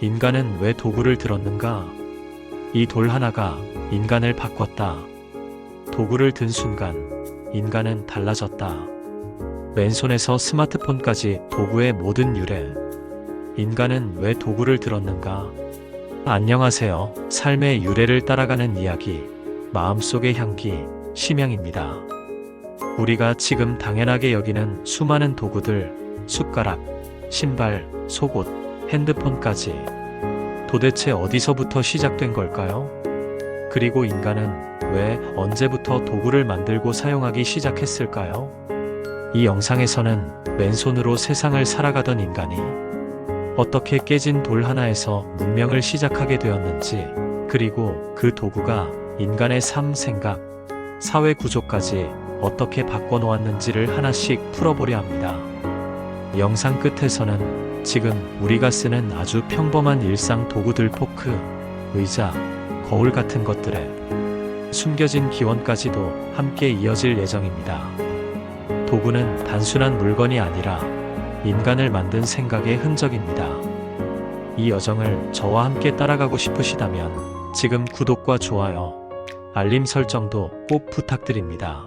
인간은 왜 도구를 들었는가? 이 돌 하나가 인간을 바꿨다. 도구를 든 순간 인간은 달라졌다. 맨손에서 스마트폰까지 도구의 모든 유래. 인간은 왜 도구를 들었는가? 안녕하세요. 삶의 유래를 따라가는 이야기, 마음속의 향기, 심양입니다. 우리가 지금 당연하게 여기는 수많은 도구들, 숟가락, 신발, 속옷, 핸드폰까지 도대체 어디서부터 시작된 걸까요? 그리고 인간은 왜 언제부터 도구를 만들고 사용하기 시작했을까요? 이 영상에서는 맨손으로 세상을 살아가던 인간이 어떻게 깨진 돌 하나에서 문명을 시작하게 되었는지, 그리고 그 도구가 인간의 삶, 생각, 사회 구조까지 어떻게 바꿔놓았는지를 하나씩 풀어보려 합니다. 영상 끝에서는 지금 우리가 쓰는 아주 평범한 일상 도구들, 포크, 의자, 거울 같은 것들에 숨겨진 기원까지도 함께 이어질 예정입니다. 도구는 단순한 물건이 아니라 인간을 만든 생각의 흔적입니다. 이 여정을 저와 함께 따라가고 싶으시다면 지금 구독과 좋아요, 알림 설정도 꼭 부탁드립니다.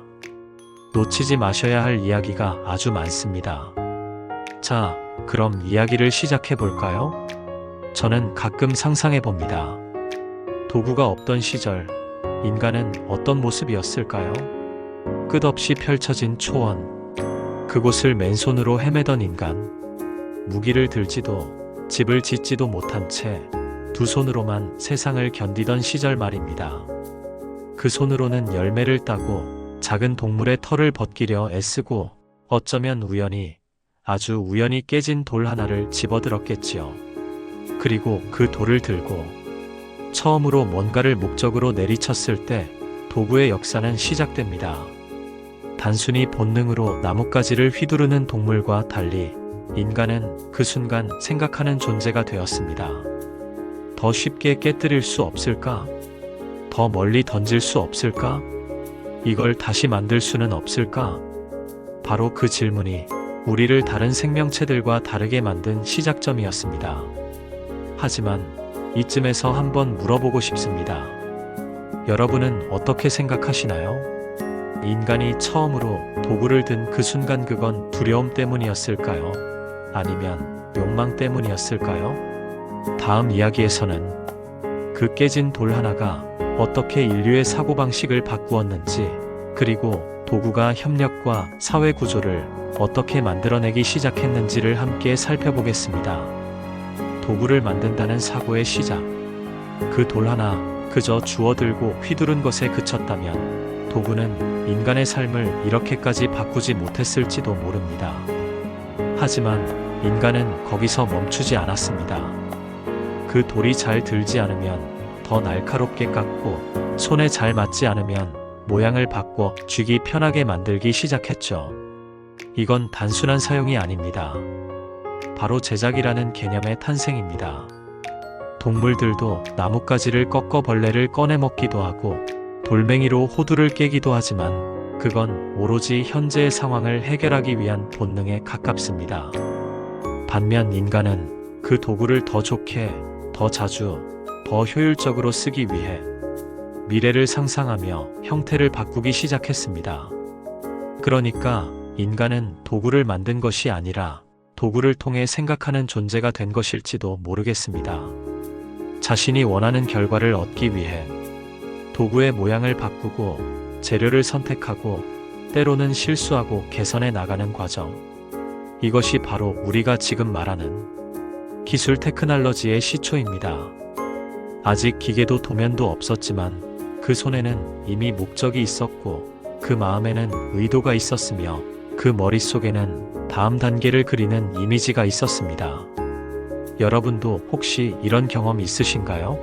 놓치지 마셔야 할 이야기가 아주 많습니다. 자, 그럼 이야기를 시작해 볼까요? 저는 가끔 상상해 봅니다. 도구가 없던 시절, 인간은 어떤 모습이었을까요? 끝없이 펼쳐진 초원, 그곳을 맨손으로 헤매던 인간, 무기를 들지도 집을 짓지도 못한 채 두 손으로만 세상을 견디던 시절 말입니다. 그 손으로는 열매를 따고 작은 동물의 털을 벗기려 애쓰고 어쩌면 우연히, 아주 우연히 깨진 돌 하나를 집어들었겠지요. 그리고 그 돌을 들고 처음으로 뭔가를 목적으로 내리쳤을 때 도구의 역사는 시작됩니다. 단순히 본능으로 나뭇가지를 휘두르는 동물과 달리 인간은 그 순간 생각하는 존재가 되었습니다. 더 쉽게 깨뜨릴 수 없을까? 더 멀리 던질 수 없을까? 이걸 다시 만들 수는 없을까? 바로 그 질문이 우리를 다른 생명체들과 다르게 만든 시작점이었습니다. 하지만 이쯤에서 한번 물어보고 싶습니다. 여러분은 어떻게 생각하시나요? 인간이 처음으로 도구를 든 그 순간, 그건 두려움 때문이었을까요? 아니면 욕망 때문이었을까요? 다음 이야기에서는 그 깨진 돌 하나가 어떻게 인류의 사고방식을 바꾸었는지, 그리고 도구가 협력과 사회 구조를 어떻게 만들어내기 시작했는지를 함께 살펴보겠습니다. 도구를 만든다는 사고의 시작. 그 돌 하나 그저 주워들고 휘두른 것에 그쳤다면 도구는 인간의 삶을 이렇게까지 바꾸지 못했을지도 모릅니다. 하지만 인간은 거기서 멈추지 않았습니다. 그 돌이 잘 들지 않으면 더 날카롭게 깎고, 손에 잘 맞지 않으면 모양을 바꿔 쥐기 편하게 만들기 시작했죠. 이건 단순한 사용이 아닙니다. 바로 제작이라는 개념의 탄생입니다. 동물들도 나뭇가지를 꺾어 벌레를 꺼내 먹기도 하고 돌멩이로 호두를 깨기도 하지만 그건 오로지 현재의 상황을 해결하기 위한 본능에 가깝습니다. 반면 인간은 그 도구를 더 좋게, 더 자주, 더 효율적으로 쓰기 위해 미래를 상상하며 형태를 바꾸기 시작했습니다. 그러니까 인간은 도구를 만든 것이 아니라 도구를 통해 생각하는 존재가 된 것일지도 모르겠습니다. 자신이 원하는 결과를 얻기 위해 도구의 모양을 바꾸고 재료를 선택하고 때로는 실수하고 개선해 나가는 과정. 이것이 바로 우리가 지금 말하는 기술 테크놀로지의 시초입니다. 아직 기계도 도면도 없었지만 그 손에는 이미 목적이 있었고 그 마음에는 의도가 있었으며 그 머릿속에는 다음 단계를 그리는 이미지가 있었습니다. 여러분도 혹시 이런 경험 있으신가요?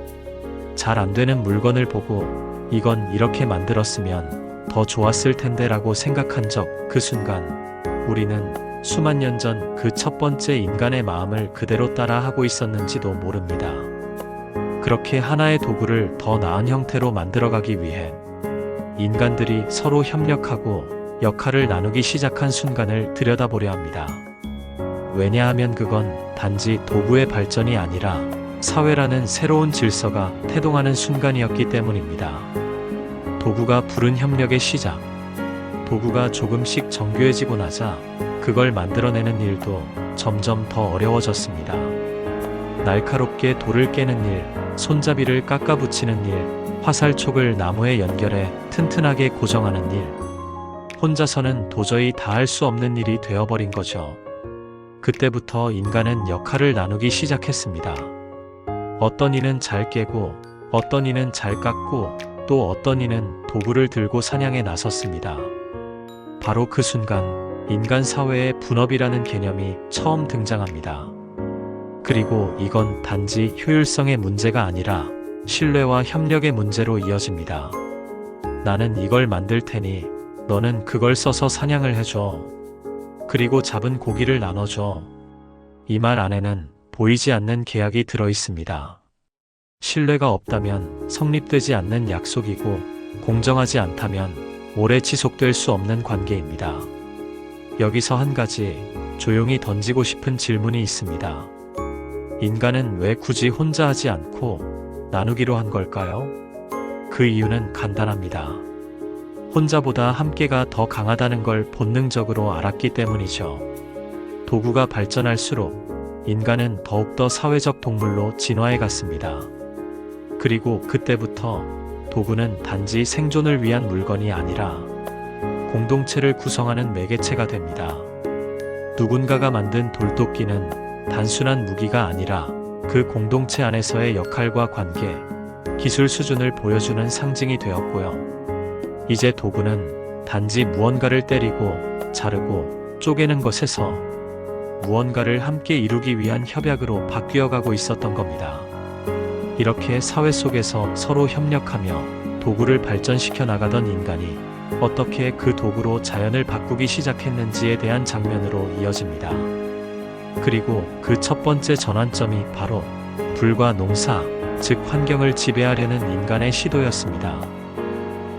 잘 안 되는 물건을 보고 이건 이렇게 만들었으면 더 좋았을 텐데 라고 생각한 적, 그 순간 우리는 수만 년 전 그 첫 번째 인간의 마음을 그대로 따라 하고 있었는지도 모릅니다. 그렇게 하나의 도구를 더 나은 형태로 만들어가기 위해 인간들이 서로 협력하고 역할을 나누기 시작한 순간을 들여다보려 합니다. 왜냐하면 그건 단지 도구의 발전이 아니라 사회라는 새로운 질서가 태동하는 순간이었기 때문입니다. 도구가 부른 협력의 시작. 도구가 조금씩 정교해지고 나자 그걸 만들어내는 일도 점점 더 어려워졌습니다. 날카롭게 돌을 깨는 일, 손잡이를 깎아붙이는 일, 화살촉을 나무에 연결해 튼튼하게 고정하는 일. 혼자서는 도저히 다 할 수 없는 일이 되어버린 거죠. 그때부터 인간은 역할을 나누기 시작했습니다. 어떤 이는 잘 깨고, 어떤 이는 잘 깎고, 또 어떤 이는 도구를 들고 사냥에 나섰습니다. 바로 그 순간 인간 사회에 분업이라는 개념이 처음 등장합니다. 그리고 이건 단지 효율성의 문제가 아니라 신뢰와 협력의 문제로 이어집니다. 나는 이걸 만들 테니 너는 그걸 써서 사냥을 해줘. 그리고 잡은 고기를 나눠줘. 이 말 안에는 보이지 않는 계약이 들어 있습니다. 신뢰가 없다면 성립되지 않는 약속이고, 공정하지 않다면 오래 지속될 수 없는 관계입니다. 여기서 한 가지 조용히 던지고 싶은 질문이 있습니다. 인간은 왜 굳이 혼자 하지 않고 나누기로 한 걸까요? 그 이유는 간단합니다. 혼자보다 함께가 더 강하다는 걸 본능적으로 알았기 때문이죠. 도구가 발전할수록 인간은 더욱더 사회적 동물로 진화해 갔습니다. 그리고 그때부터 도구는 단지 생존을 위한 물건이 아니라 공동체를 구성하는 매개체가 됩니다. 누군가가 만든 돌도끼는 단순한 무기가 아니라 그 공동체 안에서의 역할과 관계, 기술 수준을 보여주는 상징이 되었고요. 이제 도구는 단지 무언가를 때리고 자르고 쪼개는 것에서 무언가를 함께 이루기 위한 협약으로 바뀌어가고 있었던 겁니다. 이렇게 사회 속에서 서로 협력하며 도구를 발전시켜 나가던 인간이 어떻게 그 도구로 자연을 바꾸기 시작했는지에 대한 장면으로 이어집니다. 그리고 그 첫 번째 전환점이 바로 불과 농사, 즉 환경을 지배하려는 인간의 시도였습니다.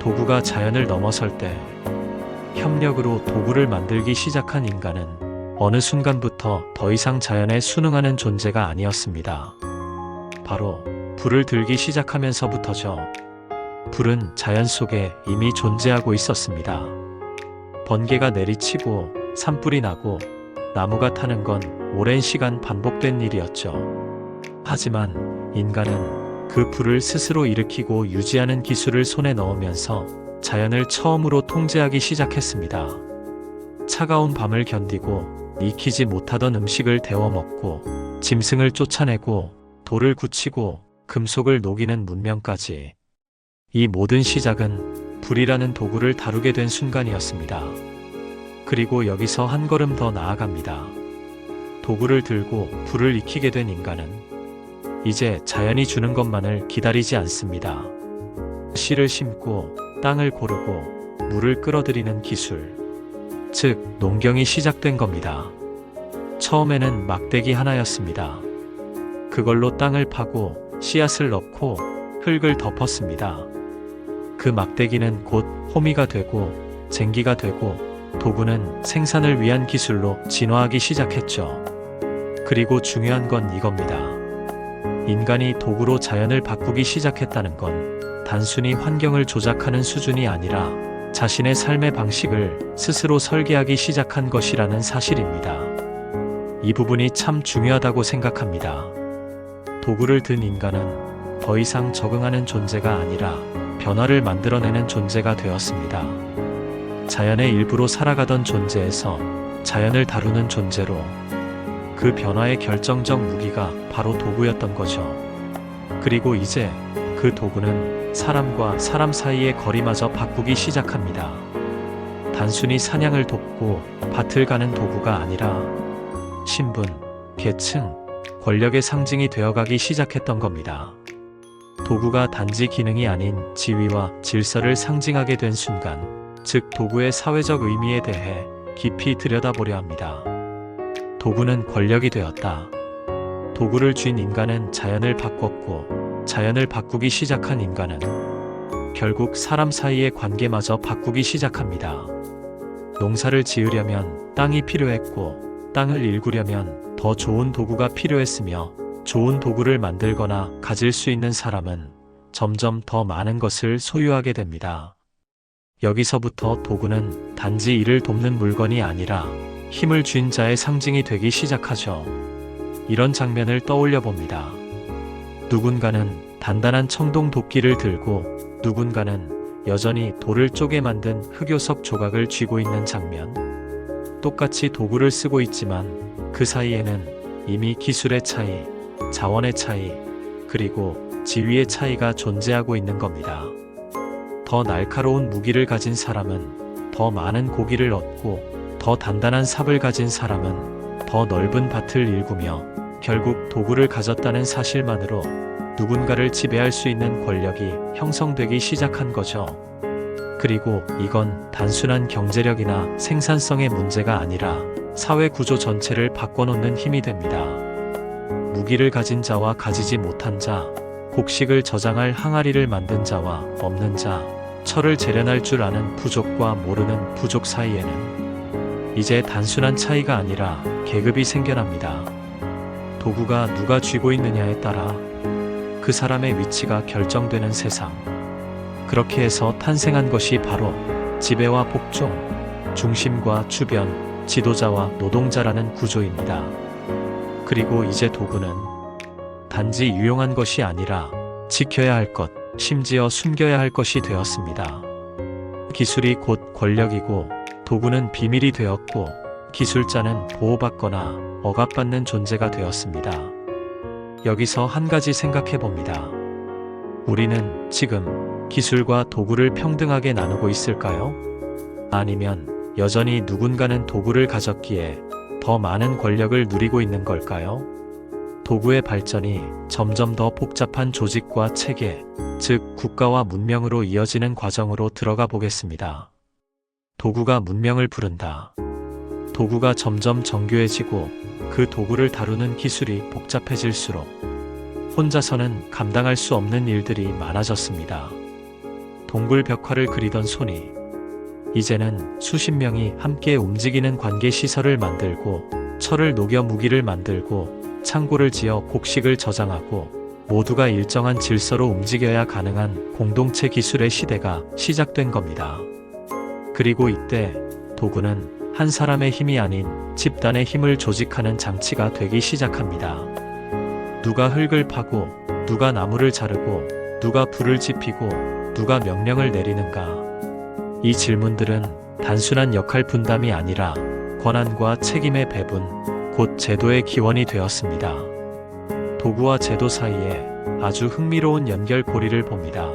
도구가 자연을 넘어설 때 협력으로 도구를 만들기 시작한 인간은 어느 순간부터 더 이상 자연에 순응하는 존재가 아니었습니다. 바로 불을 들기 시작하면서부터죠. 불은 자연 속에 이미 존재하고 있었습니다. 번개가 내리치고 산불이 나고 나무가 타는 건 오랜 시간 반복된 일이었죠. 하지만 인간은 그 불을 스스로 일으키고 유지하는 기술을 손에 넣으면서 자연을 처음으로 통제하기 시작했습니다. 차가운 밤을 견디고 익히지 못하던 음식을 데워 먹고 짐승을 쫓아내고 돌을 굳히고 금속을 녹이는 문명까지. 이 모든 시작은 불이라는 도구를 다루게 된 순간이었습니다. 그리고 여기서 한 걸음 더 나아갑니다. 도구를 들고 불을 익히게 된 인간은 이제 자연이 주는 것만을 기다리지 않습니다. 씨를 심고 땅을 고르고 물을 끌어들이는 기술, 즉 농경이 시작된 겁니다. 처음에는 막대기 하나였습니다. 그걸로 땅을 파고 씨앗을 넣고 흙을 덮었습니다. 그 막대기는 곧 호미가 되고 쟁기가 되고 도구는 생산을 위한 기술로 진화하기 시작했죠. 그리고 중요한 건 이겁니다. 인간이 도구로 자연을 바꾸기 시작했다는 건 단순히 환경을 조작하는 수준이 아니라 자신의 삶의 방식을 스스로 설계하기 시작한 것이라는 사실입니다. 이 부분이 참 중요하다고 생각합니다. 도구를 든 인간은 더 이상 적응하는 존재가 아니라 변화를 만들어내는 존재가 되었습니다. 자연의 일부로 살아가던 존재에서 자연을 다루는 존재로, 그 변화의 결정적 무기가 바로 도구였던 거죠. 그리고 이제 그 도구는 사람과 사람 사이의 거리마저 바꾸기 시작합니다. 단순히 사냥을 돕고 밭을 가는 도구가 아니라 신분, 계층, 권력의 상징이 되어가기 시작했던 겁니다. 도구가 단지 기능이 아닌 지위와 질서를 상징하게 된 순간, 즉 도구의 사회적 의미에 대해 깊이 들여다보려 합니다. 도구는 권력이 되었다. 도구를 쥔 인간은 자연을 바꿨고, 자연을 바꾸기 시작한 인간은 결국 사람 사이의 관계마저 바꾸기 시작합니다. 농사를 지으려면 땅이 필요했고, 땅을 일구려면 더 좋은 도구가 필요했으며, 좋은 도구를 만들거나 가질 수 있는 사람은 점점 더 많은 것을 소유하게 됩니다. 여기서부터 도구는 단지 이를 돕는 물건이 아니라 힘을 쥔 자의 상징이 되기 시작하죠. 이런 장면을 떠올려 봅니다. 누군가는 단단한 청동 도끼를 들고 누군가는 여전히 돌을 쪼개 만든 흑요석 조각을 쥐고 있는 장면. 똑같이 도구를 쓰고 있지만 그 사이에는 이미 기술의 차이, 자원의 차이, 그리고 지위의 차이가 존재하고 있는 겁니다. 더 날카로운 무기를 가진 사람은 더 많은 고기를 얻고 더 단단한 삽을 가진 사람은 더 넓은 밭을 일구며 결국 도구를 가졌다는 사실만으로 누군가를 지배할 수 있는 권력이 형성되기 시작한 거죠. 그리고 이건 단순한 경제력이나 생산성의 문제가 아니라 사회 구조 전체를 바꿔놓는 힘이 됩니다. 무기를 가진 자와 가지지 못한 자, 곡식을 저장할 항아리를 만든 자와 없는 자, 철을 재련할 줄 아는 부족과 모르는 부족 사이에는 이제 단순한 차이가 아니라 계급이 생겨납니다. 도구가 누가 쥐고 있느냐에 따라 그 사람의 위치가 결정되는 세상. 그렇게 해서 탄생한 것이 바로 지배와 복종, 중심과 주변, 지도자와 노동자라는 구조입니다. 그리고 이제 도구는 단지 유용한 것이 아니라 지켜야 할 것, 심지어 숨겨야 할 것이 되었습니다. 기술이 곧 권력이고 도구는 비밀이 되었고 기술자는 보호받거나 억압받는 존재가 되었습니다. 여기서 한 가지 생각해 봅니다. 우리는 지금 기술과 도구를 평등하게 나누고 있을까요? 아니면 여전히 누군가는 도구를 가졌기에 더 많은 권력을 누리고 있는 걸까요? 도구의 발전이 점점 더 복잡한 조직과 체계, 즉 국가와 문명으로 이어지는 과정으로 들어가 보겠습니다. 도구가 문명을 부른다. 도구가 점점 정교해지고 그 도구를 다루는 기술이 복잡해질수록 혼자서는 감당할 수 없는 일들이 많아졌습니다. 동굴 벽화를 그리던 손이 이제는 수십 명이 함께 움직이는 관계 시설을 만들고 철을 녹여 무기를 만들고 창고를 지어 곡식을 저장하고 모두가 일정한 질서로 움직여야 가능한 공동체 기술의 시대가 시작된 겁니다. 그리고 이때 도구는 한 사람의 힘이 아닌 집단의 힘을 조직하는 장치가 되기 시작합니다. 누가 흙을 파고, 누가 나무를 자르고, 누가 불을 지피고, 누가 명령을 내리는가? 이 질문들은 단순한 역할 분담이 아니라 권한과 책임의 배분, 곧 제도의 기원이 되었습니다. 도구와 제도 사이에 아주 흥미로운 연결고리를 봅니다.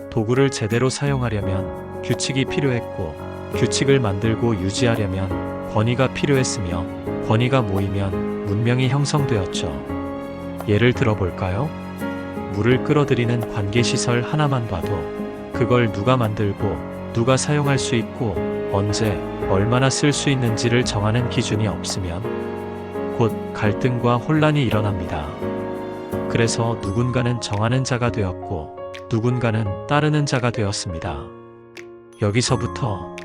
도구를 제대로 사용하려면 규칙이 필요했고, 규칙을 만들고 유지하려면 권위가 필요했으며 권위가 모이면 문명이 형성되었죠. 예를 들어 볼까요? 물을 끌어들이는 관계시설 하나만 봐도 그걸 누가 만들고 누가 사용할 수 있고 언제 얼마나 쓸 수 있는지를 정하는 기준이 없으면 곧 갈등과 혼란이 일어납니다. 그래서 누군가는 정하는 자가 되었고 누군가는 따르는 자가 되었습니다. 여기서부터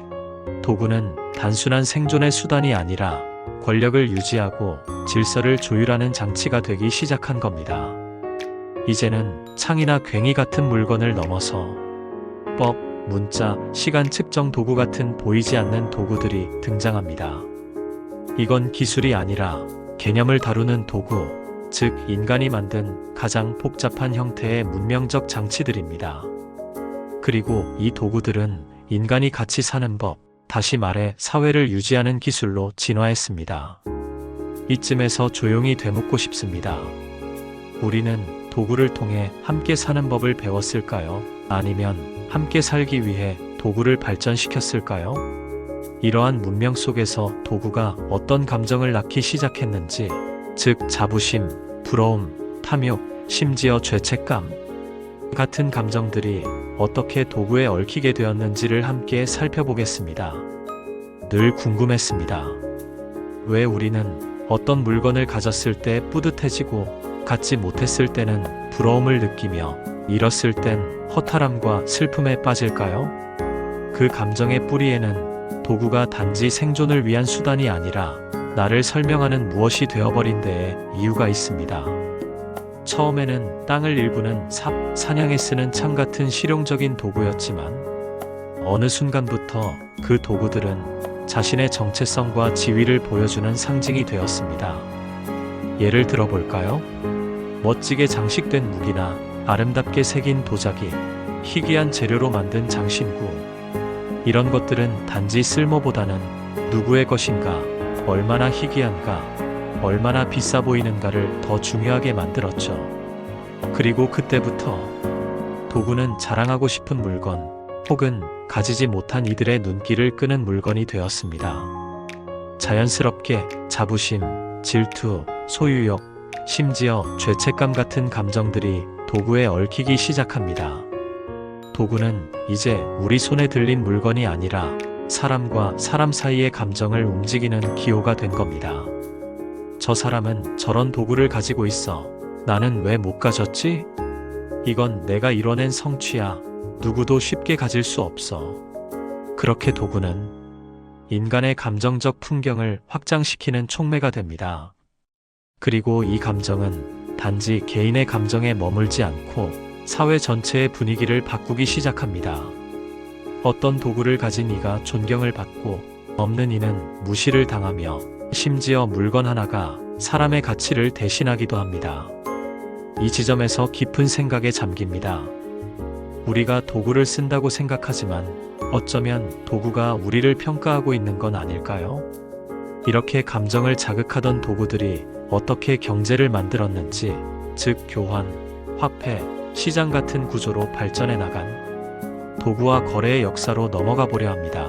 도구는 단순한 생존의 수단이 아니라 권력을 유지하고 질서를 조율하는 장치가 되기 시작한 겁니다. 이제는 창이나 괭이 같은 물건을 넘어서 법, 문자, 시간 측정 도구 같은 보이지 않는 도구들이 등장합니다. 이건 기술이 아니라 개념을 다루는 도구, 즉 인간이 만든 가장 복잡한 형태의 문명적 장치들입니다. 그리고 이 도구들은 인간이 같이 사는 법, 다시 말해 사회를 유지하는 기술로 진화했습니다. 이쯤에서 조용히 되묻고 싶습니다. 우리는 도구를 통해 함께 사는 법을 배웠을까요? 아니면 함께 살기 위해 도구를 발전시켰을까요? 이러한 문명 속에서 도구가 어떤 감정을 낳기 시작했는지, 즉 자부심, 부러움, 탐욕, 심지어 죄책감 같은 감정들이 어떻게 도구에 얽히게 되었는지를 함께 살펴보겠습니다. 늘 궁금했습니다. 왜 우리는 어떤 물건을 가졌을 때 뿌듯해지고 갖지 못했을 때는 부러움을 느끼며 잃었을 땐 허탈함과 슬픔에 빠질까요? 그 감정의 뿌리에는 도구가 단지 생존을 위한 수단이 아니라 나를 설명하는 무엇이 되어버린 데에 이유가 있습니다. 처음에는 땅을 일구는 삽, 사냥에 쓰는 창 같은 실용적인 도구였지만 어느 순간부터 그 도구들은 자신의 정체성과 지위를 보여주는 상징이 되었습니다. 예를 들어볼까요? 멋지게 장식된 무기나 아름답게 새긴 도자기, 희귀한 재료로 만든 장신구. 이런 것들은 단지 쓸모보다는 누구의 것인가, 얼마나 희귀한가, 얼마나 비싸 보이는가를 더 중요하게 만들었죠. 그리고 그때부터 도구는 자랑하고 싶은 물건 혹은 가지지 못한 이들의 눈길을 끄는 물건이 되었습니다. 자연스럽게 자부심, 질투, 소유욕, 심지어 죄책감 같은 감정들이 도구에 얽히기 시작합니다. 도구는 이제 우리 손에 들린 물건이 아니라 사람과 사람 사이의 감정을 움직이는 기호가 된 겁니다. 저 사람은 저런 도구를 가지고 있어. 나는 왜 못 가졌지? 이건 내가 이뤄낸 성취야. 누구도 쉽게 가질 수 없어. 그렇게 도구는 인간의 감정적 풍경을 확장시키는 촉매가 됩니다. 그리고 이 감정은 단지 개인의 감정에 머물지 않고 사회 전체의 분위기를 바꾸기 시작합니다. 어떤 도구를 가진 이가 존경을 받고 없는 이는 무시를 당하며 심지어 물건 하나가 사람의 가치를 대신하기도 합니다. 이 지점에서 깊은 생각에 잠깁니다. 우리가 도구를 쓴다고 생각하지만 어쩌면 도구가 우리를 평가하고 있는 건 아닐까요? 이렇게 감정을 자극하던 도구들이 어떻게 경제를 만들었는지, 즉 교환, 화폐, 시장 같은 구조로 발전해 나간 도구와 거래의 역사로 넘어가 보려 합니다.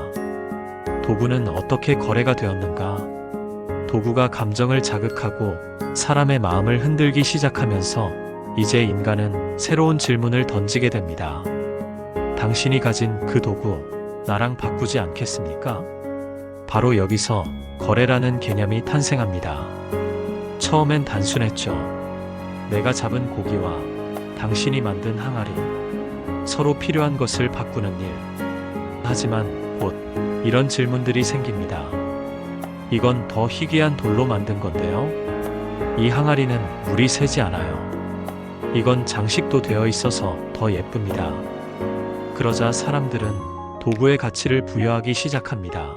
도구는 어떻게 거래가 되었는가? 도구가 감정을 자극하고 사람의 마음을 흔들기 시작하면서 이제 인간은 새로운 질문을 던지게 됩니다. 당신이 가진 그 도구, 나랑 바꾸지 않겠습니까? 바로 여기서 거래라는 개념이 탄생합니다. 처음엔 단순했죠. 내가 잡은 고기와 당신이 만든 항아리, 서로 필요한 것을 바꾸는 일. 하지만 곧 이런 질문들이 생깁니다. 이건 더 희귀한 돌로 만든 건데요. 이 항아리는 물이 새지 않아요. 이건 장식도 되어 있어서 더 예쁩니다. 그러자 사람들은 도구의 가치를 부여하기 시작합니다.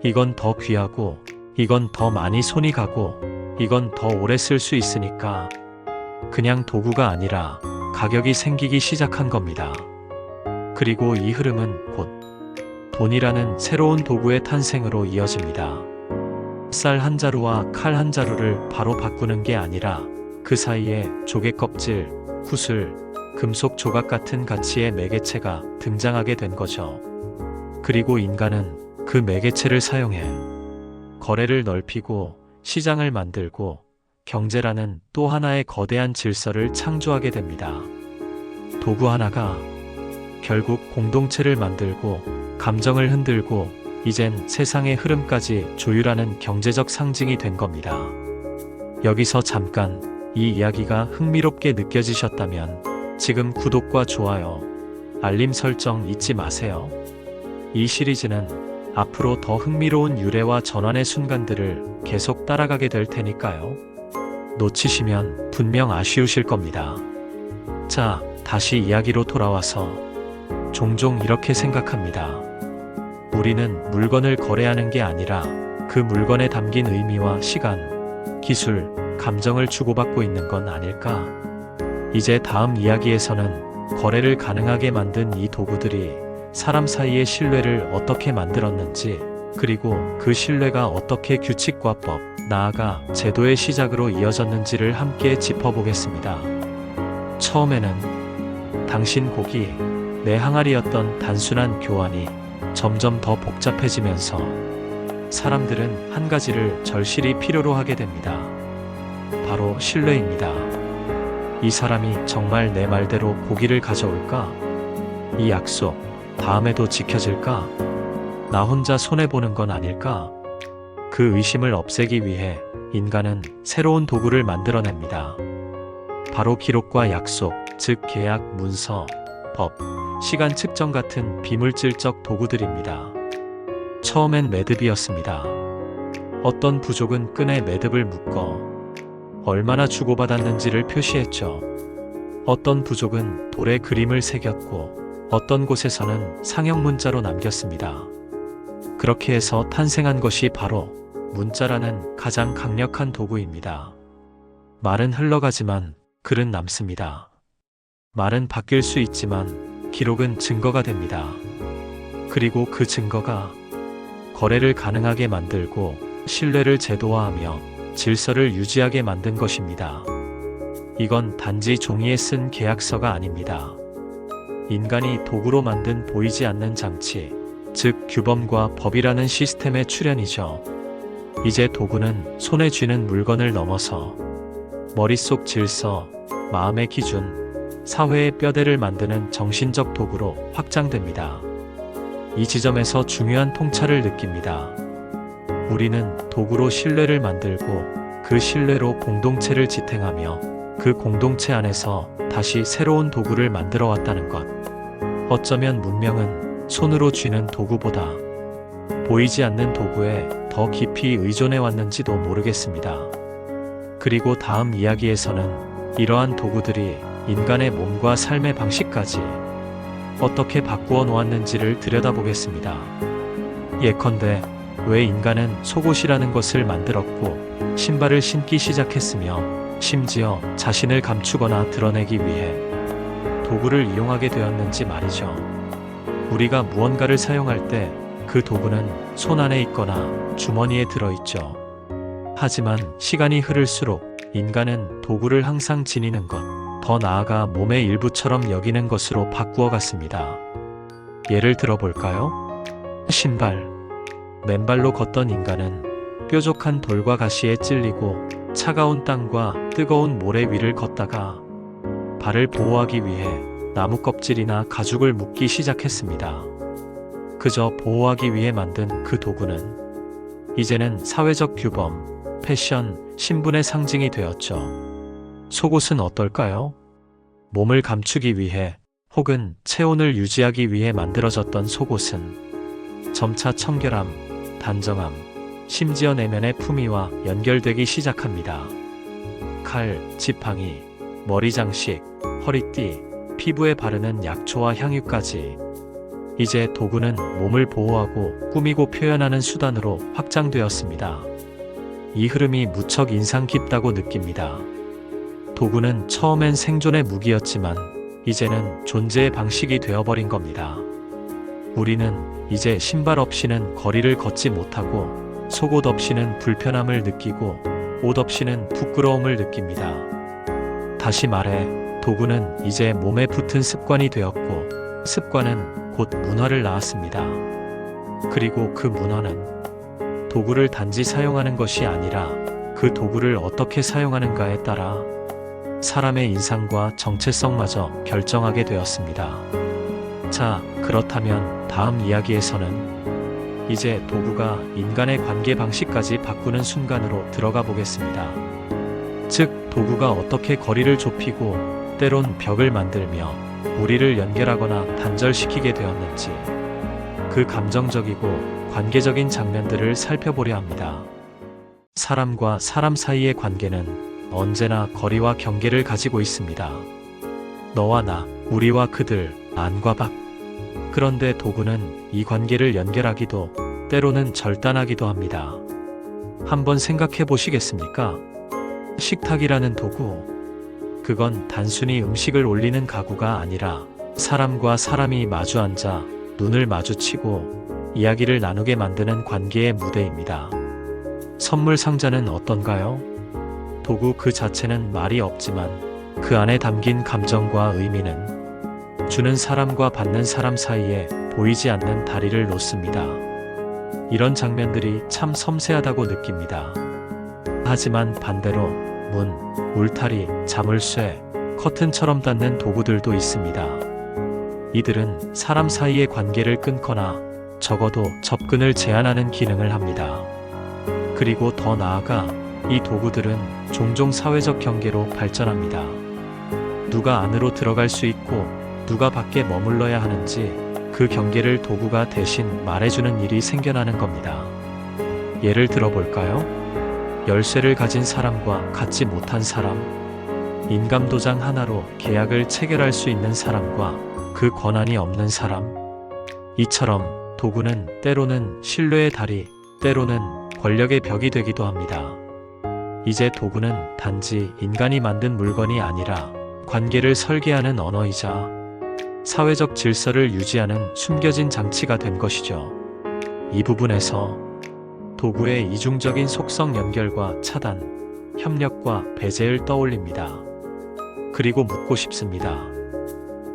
이건 더 귀하고, 이건 더 많이 손이 가고, 이건 더 오래 쓸 수 있으니까 그냥 도구가 아니라 가격이 생기기 시작한 겁니다. 그리고 이 흐름은 곧 돈이라는 새로운 도구의 탄생으로 이어집니다. 쌀 한 자루와 칼 한 자루를 바로 바꾸는 게 아니라 그 사이에 조개 껍질, 구슬, 금속 조각 같은 가치의 매개체가 등장하게 된 거죠. 그리고 인간은 그 매개체를 사용해 거래를 넓히고 시장을 만들고 경제라는 또 하나의 거대한 질서를 창조하게 됩니다. 도구 하나가 결국 공동체를 만들고 감정을 흔들고 이젠 세상의 흐름까지 조율하는 경제적 상징이 된 겁니다. 여기서 잠깐 이 이야기가 흥미롭게 느껴지셨다면 지금 구독과 좋아요, 알림 설정 잊지 마세요. 이 시리즈는 앞으로 더 흥미로운 유래와 전환의 순간들을 계속 따라가게 될 테니까요. 놓치시면 분명 아쉬우실 겁니다. 자, 다시 이야기로 돌아와서 종종 이렇게 생각합니다. 우리는 물건을 거래하는 게 아니라 그 물건에 담긴 의미와 시간, 기술, 감정을 주고받고 있는 건 아닐까? 이제 다음 이야기에서는 거래를 가능하게 만든 이 도구들이 사람 사이의 신뢰를 어떻게 만들었는지, 그리고 그 신뢰가 어떻게 규칙과 법, 나아가 제도의 시작으로 이어졌는지를 함께 짚어보겠습니다. 처음에는 당신 고기, 내 항아리였던 단순한 교환이 점점 더 복잡해지면서 사람들은 한 가지를 절실히 필요로 하게 됩니다. 바로 신뢰입니다. 이 사람이 정말 내 말대로 고기를 가져올까? 이 약속, 다음에도 지켜질까? 나 혼자 손해보는 건 아닐까? 그 의심을 없애기 위해 인간은 새로운 도구를 만들어냅니다. 바로 기록과 약속, 즉 계약, 문서, 법, 시간 측정 같은 비물질적 도구들입니다. 처음엔 매듭이었습니다. 어떤 부족은 끈에 매듭을 묶어 얼마나 주고받았는지를 표시했죠. 어떤 부족은 돌에 그림을 새겼고 어떤 곳에서는 상형 문자로 남겼습니다. 그렇게 해서 탄생한 것이 바로 문자라는 가장 강력한 도구입니다. 말은 흘러가지만 글은 남습니다. 말은 바뀔 수 있지만 기록은 증거가 됩니다. 그리고 그 증거가 거래를 가능하게 만들고 신뢰를 제도화하며 질서를 유지하게 만든 것입니다. 이건 단지 종이에 쓴 계약서가 아닙니다. 인간이 도구로 만든 보이지 않는 장치, 즉 규범과 법이라는 시스템의 출현이죠. 이제 도구는 손에 쥐는 물건을 넘어서 머릿속 질서, 마음의 기준, 사회의 뼈대를 만드는 정신적 도구로 확장됩니다. 이 지점에서 중요한 통찰을 느낍니다. 우리는 도구로 신뢰를 만들고 그 신뢰로 공동체를 지탱하며 그 공동체 안에서 다시 새로운 도구를 만들어 왔다는 것. 어쩌면 문명은 손으로 쥐는 도구보다 보이지 않는 도구에 더 깊이 의존해 왔는지도 모르겠습니다. 그리고 다음 이야기에서는 이러한 도구들이 인간의 몸과 삶의 방식까지 어떻게 바꾸어 놓았는지를 들여다보겠습니다. 예컨대 왜 인간은 속옷이라는 것을 만들었고 신발을 신기 시작했으며 심지어 자신을 감추거나 드러내기 위해 도구를 이용하게 되었는지 말이죠. 우리가 무언가를 사용할 때 그 도구는 손 안에 있거나 주머니에 들어있죠. 하지만 시간이 흐를수록 인간은 도구를 항상 지니는 것, 더 나아가 몸의 일부처럼 여기는 것으로 바꾸어 갔습니다. 예를 들어볼까요? 신발. 맨발로 걷던 인간은 뾰족한 돌과 가시에 찔리고 차가운 땅과 뜨거운 모래 위를 걷다가 발을 보호하기 위해 나무 껍질이나 가죽을 묶기 시작했습니다. 그저 보호하기 위해 만든 그 도구는 이제는 사회적 규범, 패션, 신분의 상징이 되었죠. 속옷은 어떨까요? 몸을 감추기 위해 혹은 체온을 유지하기 위해 만들어졌던 속옷은 점차 청결함, 단정함, 심지어 내면의 품위와 연결되기 시작합니다. 칼, 지팡이, 머리 장식, 허리띠, 피부에 바르는 약초와 향유까지 이제 도구는 몸을 보호하고 꾸미고 표현하는 수단으로 확장되었습니다. 이 흐름이 무척 인상 깊다고 느낍니다. 도구는 처음엔 생존의 무기였지만 이제는 존재의 방식이 되어버린 겁니다. 우리는 이제 신발 없이는 거리를 걷지 못하고 속옷 없이는 불편함을 느끼고 옷 없이는 부끄러움을 느낍니다. 다시 말해 도구는 이제 몸에 붙은 습관이 되었고 습관은 곧 문화를 낳았습니다. 그리고 그 문화는 도구를 단지 사용하는 것이 아니라 그 도구를 어떻게 사용하는가에 따라 사람의 인상과 정체성마저 결정하게 되었습니다. 자, 그렇다면 다음 이야기에서는 이제 도구가 인간의 관계 방식까지 바꾸는 순간으로 들어가 보겠습니다. 즉, 도구가 어떻게 거리를 좁히고 때론 벽을 만들며 우리를 연결하거나 단절시키게 되었는지 그 감정적이고 관계적인 장면들을 살펴보려 합니다. 사람과 사람 사이의 관계는 언제나 거리와 경계를 가지고 있습니다. 너와 나, 우리와 그들, 안과 밖. 그런데 도구는 이 관계를 연결하기도 때로는 절단하기도 합니다. 한번 생각해 보시겠습니까? 식탁이라는 도구. 그건 단순히 음식을 올리는 가구가 아니라 사람과 사람이 마주 앉아 눈을 마주치고 이야기를 나누게 만드는 관계의 무대입니다. 선물 상자는 어떤가요? 도구 그 자체는 말이 없지만 그 안에 담긴 감정과 의미는 주는 사람과 받는 사람 사이에 보이지 않는 다리를 놓습니다. 이런 장면들이 참 섬세하다고 느낍니다. 하지만 반대로 문, 울타리, 자물쇠, 커튼처럼 닫는 도구들도 있습니다. 이들은 사람 사이의 관계를 끊거나 적어도 접근을 제한하는 기능을 합니다. 그리고 더 나아가 이 도구들은 종종 사회적 경계로 발전합니다. 누가 안으로 들어갈 수 있고 누가 밖에 머물러야 하는지 그 경계를 도구가 대신 말해주는 일이 생겨나는 겁니다. 예를 들어 볼까요? 열쇠를 가진 사람과 갖지 못한 사람, 인감도장 하나로 계약을 체결할 수 있는 사람과 그 권한이 없는 사람. 이처럼 도구는 때로는 신뢰의 다리, 때로는 권력의 벽이 되기도 합니다. 이제 도구는 단지 인간이 만든 물건이 아니라 관계를 설계하는 언어이자 사회적 질서를 유지하는 숨겨진 장치가 된 것이죠. 이 부분에서 도구의 이중적인 속성 연결과 차단, 협력과 배제를 떠올립니다. 그리고 묻고 싶습니다.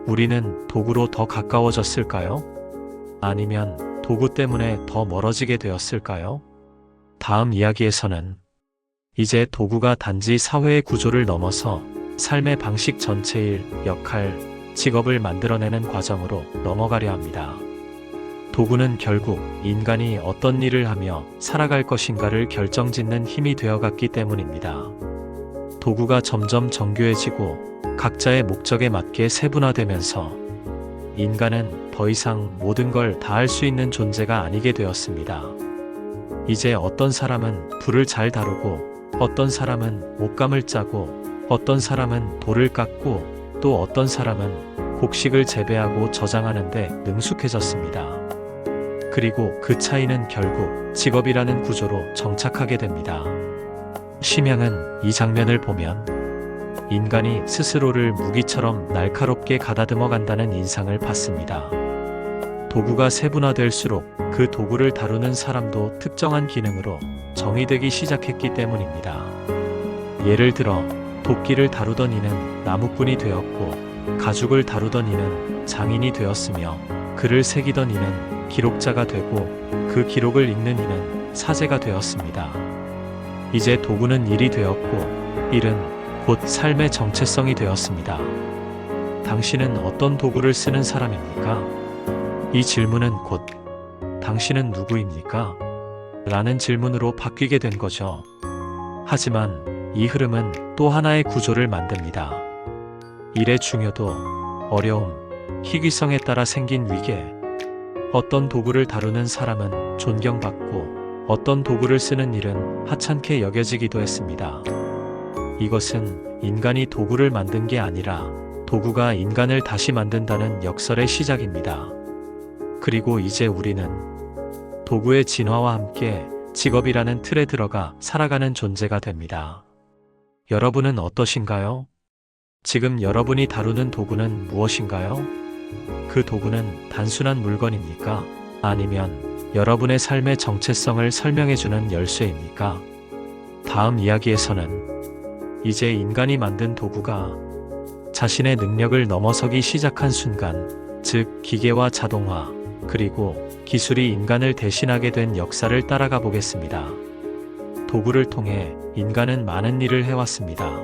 우리는 도구로 더 가까워졌을까요? 아니면 도구 때문에 더 멀어지게 되었을까요? 다음 이야기에서는 이제 도구가 단지 사회의 구조를 넘어서 삶의 방식 전체일 역할, 직업을 만들어내는 과정으로 넘어가려 합니다. 도구는 결국 인간이 어떤 일을 하며 살아갈 것인가를 결정짓는 힘이 되어갔기 때문입니다. 도구가 점점 정교해지고 각자의 목적에 맞게 세분화되면서 인간은 더 이상 모든 걸 다 할 수 있는 존재가 아니게 되었습니다. 이제 어떤 사람은 불을 잘 다루고, 어떤 사람은 옷감을 짜고, 어떤 사람은 돌을 깎고, 또 어떤 사람은 곡식을 재배하고 저장하는 데 능숙해졌습니다. 그리고 그 차이는 결국 직업이라는 구조로 정착하게 됩니다. 심양은 이 장면을 보면 인간이 스스로를 무기처럼 날카롭게 가다듬어 간다는 인상을 받습니다. 도구가 세분화될수록 그 도구를 다루는 사람도 특정한 기능으로 정의되기 시작했기 때문입니다. 예를 들어 도끼를 다루던 이는 나무꾼이 되었고, 가죽을 다루던 이는 장인이 되었으며, 글을 새기던 이는 기록자가 되고, 그 기록을 읽는 이는 사제가 되었습니다. 이제 도구는 일이 되었고, 일은 곧 삶의 정체성이 되었습니다. 당신은 어떤 도구를 쓰는 사람입니까? 이 질문은 곧 당신은 누구입니까? 라는 질문으로 바뀌게 된 거죠. 하지만 이 흐름은 또 하나의 구조를 만듭니다. 일의 중요도, 어려움, 희귀성에 따라 생긴 위계. 어떤 도구를 다루는 사람은 존경받고 어떤 도구를 쓰는 일은 하찮게 여겨지기도 했습니다. 이것은 인간이 도구를 만든 게 아니라 도구가 인간을 다시 만든다는 역설의 시작입니다. 그리고 이제 우리는 도구의 진화와 함께 직업이라는 틀에 들어가 살아가는 존재가 됩니다. 여러분은 어떠신가요? 지금 여러분이 다루는 도구는 무엇인가요? 그 도구는 단순한 물건입니까? 아니면 여러분의 삶의 정체성을 설명해주는 열쇠입니까? 다음 이야기에서는 이제 인간이 만든 도구가 자신의 능력을 넘어서기 시작한 순간, 즉 기계와 자동화, 그리고 기술이 인간을 대신하게 된 역사를 따라가 보겠습니다. 도구를 통해 인간은 많은 일을 해왔습니다.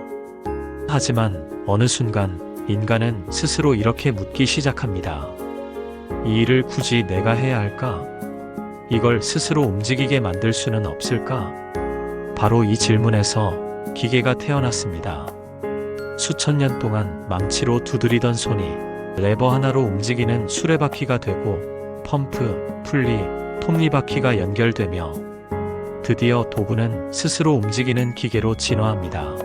하지만 어느 순간 인간은 스스로 이렇게 묻기 시작합니다. 이 일을 굳이 내가 해야 할까? 이걸 스스로 움직이게 만들 수는 없을까? 바로 이 질문에서 기계가 태어났습니다. 수천 년 동안 망치로 두드리던 손이 레버 하나로 움직이는 수레바퀴가 되고, 펌프, 풀리, 톱니바퀴가 연결되며 드디어 도구는 스스로 움직이는 기계로 진화합니다.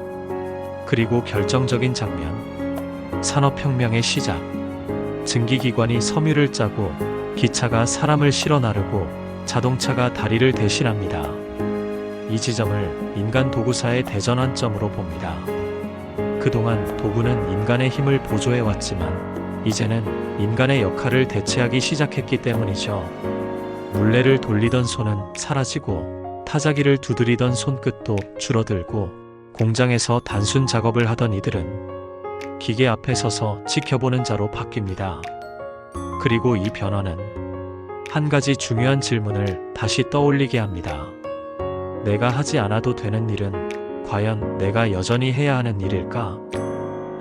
그리고 결정적인 장면, 산업혁명의 시작. 증기기관이 섬유를 짜고, 기차가 사람을 실어 나르고, 자동차가 다리를 대신합니다. 이 지점을 인간 도구사의 대전환점으로 봅니다. 그동안 도구는 인간의 힘을 보조해왔지만 이제는 인간의 역할을 대체하기 시작했기 때문이죠. 물레를 돌리던 손은 사라지고, 타자기를 두드리던 손끝도 줄어들고, 공장에서 단순 작업을 하던 이들은 기계 앞에 서서 지켜보는 자로 바뀝니다. 그리고 이 변화는 한 가지 중요한 질문을 다시 떠올리게 합니다. 내가 하지 않아도 되는 일은 과연 내가 여전히 해야 하는 일일까?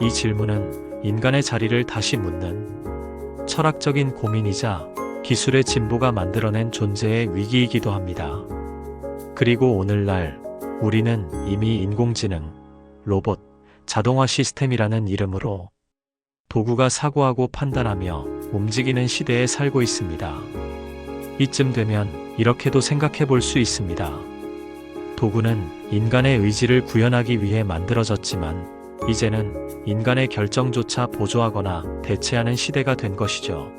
이 질문은 인간의 자리를 다시 묻는 철학적인 고민이자 기술의 진보가 만들어낸 존재의 위기이기도 합니다. 그리고 오늘날 우리는 이미 인공지능, 로봇, 자동화 시스템이라는 이름으로 도구가 사고하고 판단하며 움직이는 시대에 살고 있습니다. 이쯤 되면 이렇게도 생각해 볼 수 있습니다. 도구는 인간의 의지를 구현하기 위해 만들어졌지만 이제는 인간의 결정조차 보조하거나 대체하는 시대가 된 것이죠.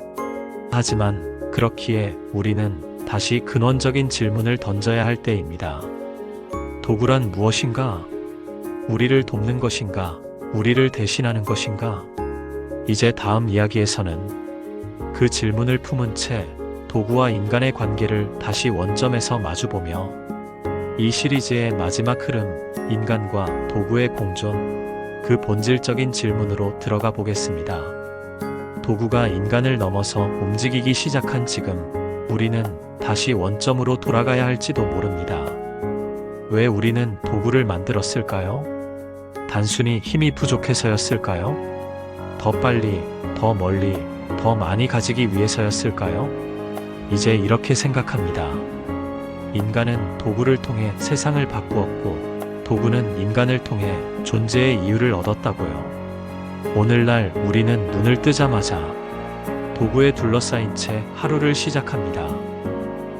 하지만 그렇기에 우리는 다시 근원적인 질문을 던져야 할 때입니다. 도구란 무엇인가? 우리를 돕는 것인가? 우리를 대신하는 것인가? 이제 다음 이야기에서는 그 질문을 품은 채 도구와 인간의 관계를 다시 원점에서 마주보며 이 시리즈의 마지막 흐름, 인간과 도구의 공존, 그 본질적인 질문으로 들어가 보겠습니다. 도구가 인간을 넘어서 움직이기 시작한 지금, 우리는 다시 원점으로 돌아가야 할지도 모릅니다. 왜 우리는 도구를 만들었을까요? 단순히 힘이 부족해서였을까요? 더 빨리, 더 멀리, 더 많이 가지기 위해서였을까요? 이제 이렇게 생각합니다. 인간은 도구를 통해 세상을 바꾸었고, 도구는 인간을 통해 존재의 이유를 얻었다고요. 오늘날 우리는 눈을 뜨자마자 도구에 둘러싸인 채 하루를 시작합니다.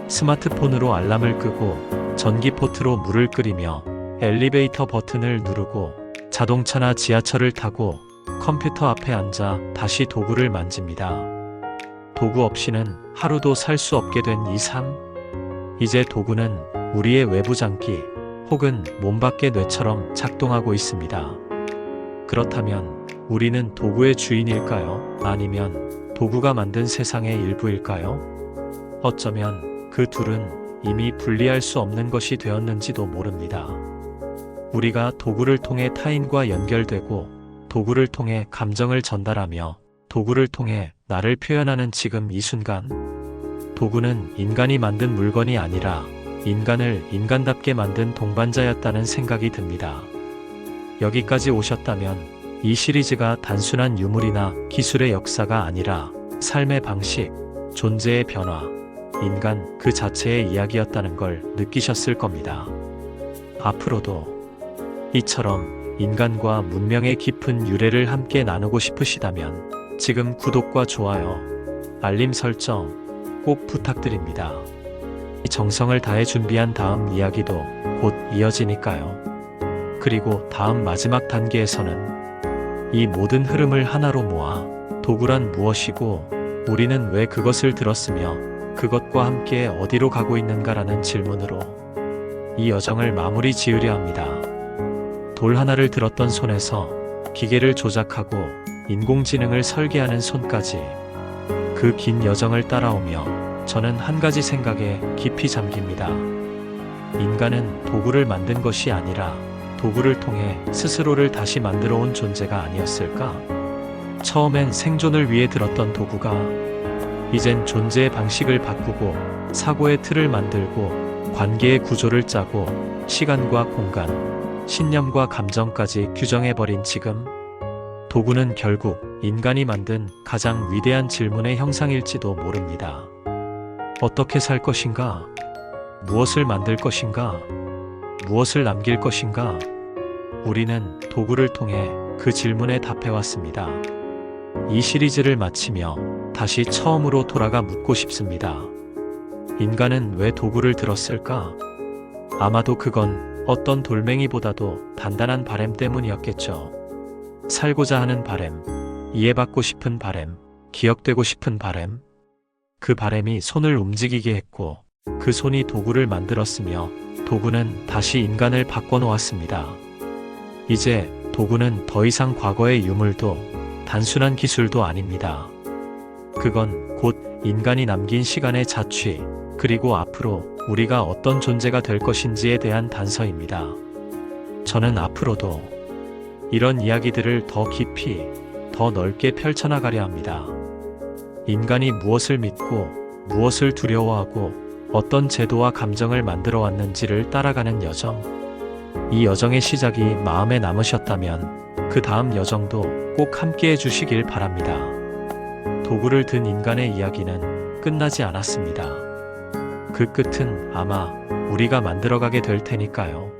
스마트폰으로 알람을 끄고 전기포트로 물을 끓이며 엘리베이터 버튼을 누르고 자동차나 지하철을 타고 컴퓨터 앞에 앉아 다시 도구를 만집니다. 도구 없이는 하루도 살 수 없게 된 이 삶. 이제 도구는 우리의 외부 장기 혹은 몸 밖의 뇌처럼 작동하고 있습니다. 그렇다면 우리는 도구의 주인일까요? 아니면 도구가 만든 세상의 일부일까요? 어쩌면 그 둘은 이미 분리할 수 없는 것이 되었는지도 모릅니다. 우리가 도구를 통해 타인과 연결되고 도구를 통해 감정을 전달하며 도구를 통해 나를 표현하는 지금 이 순간, 도구는 인간이 만든 물건이 아니라 인간을 인간답게 만든 동반자였다는 생각이 듭니다. 여기까지 오셨다면 이 시리즈가 단순한 유물이나 기술의 역사가 아니라 삶의 방식, 존재의 변화, 인간 그 자체의 이야기였다는 걸 느끼셨을 겁니다. 앞으로도 이처럼 인간과 문명의 깊은 유래를 함께 나누고 싶으시다면 지금 구독과 좋아요, 알림 설정 꼭 부탁드립니다. 정성을 다해 준비한 다음 이야기도 곧 이어지니까요. 그리고 다음 마지막 단계에서는 이 모든 흐름을 하나로 모아 도구란 무엇이고 우리는 왜 그것을 들었으며 그것과 함께 어디로 가고 있는가라는 질문으로 이 여정을 마무리 지으려 합니다. 돌 하나를 들었던 손에서 기계를 조작하고 인공지능을 설계하는 손까지 그 긴 여정을 따라오며 저는 한 가지 생각에 깊이 잠깁니다. 인간은 도구를 만든 것이 아니라 도구를 통해 스스로를 다시 만들어 온 존재가 아니었을까? 처음엔 생존을 위해 들었던 도구가 이젠 존재의 방식을 바꾸고 사고의 틀을 만들고 관계의 구조를 짜고 시간과 공간, 신념과 감정까지 규정해버린 지금, 도구는 결국 인간이 만든 가장 위대한 질문의 형상일지도 모릅니다. 어떻게 살 것인가? 무엇을 만들 것인가? 무엇을 남길 것인가? 우리는 도구를 통해 그 질문에 답해왔습니다. 이 시리즈를 마치며 다시 처음으로 돌아가 묻고 싶습니다. 인간은 왜 도구를 들었을까? 아마도 그건 어떤 돌멩이보다도 단단한 바램 때문이었겠죠. 살고자 하는 바램, 이해받고 싶은 바램, 기억되고 싶은 바램. 그 바램이 손을 움직이게 했고 그 손이 도구를 만들었으며 도구는 다시 인간을 바꿔놓았습니다. 이제 도구는 더 이상 과거의 유물도 단순한 기술도 아닙니다. 그건 곧 인간이 남긴 시간의 자취, 그리고 앞으로 우리가 어떤 존재가 될 것인지에 대한 단서입니다. 저는 앞으로도 이런 이야기들을 더 깊이, 더 넓게 펼쳐나가려 합니다. 인간이 무엇을 믿고, 무엇을 두려워하고, 어떤 제도와 감정을 만들어 왔는지를 따라가는 여정. 이 여정의 시작이 마음에 남으셨다면 그 다음 여정도 꼭 함께 해주시길 바랍니다. 도구를 든 인간의 이야기는 끝나지 않았습니다. 그 끝은 아마 우리가 만들어가게 될 테니까요.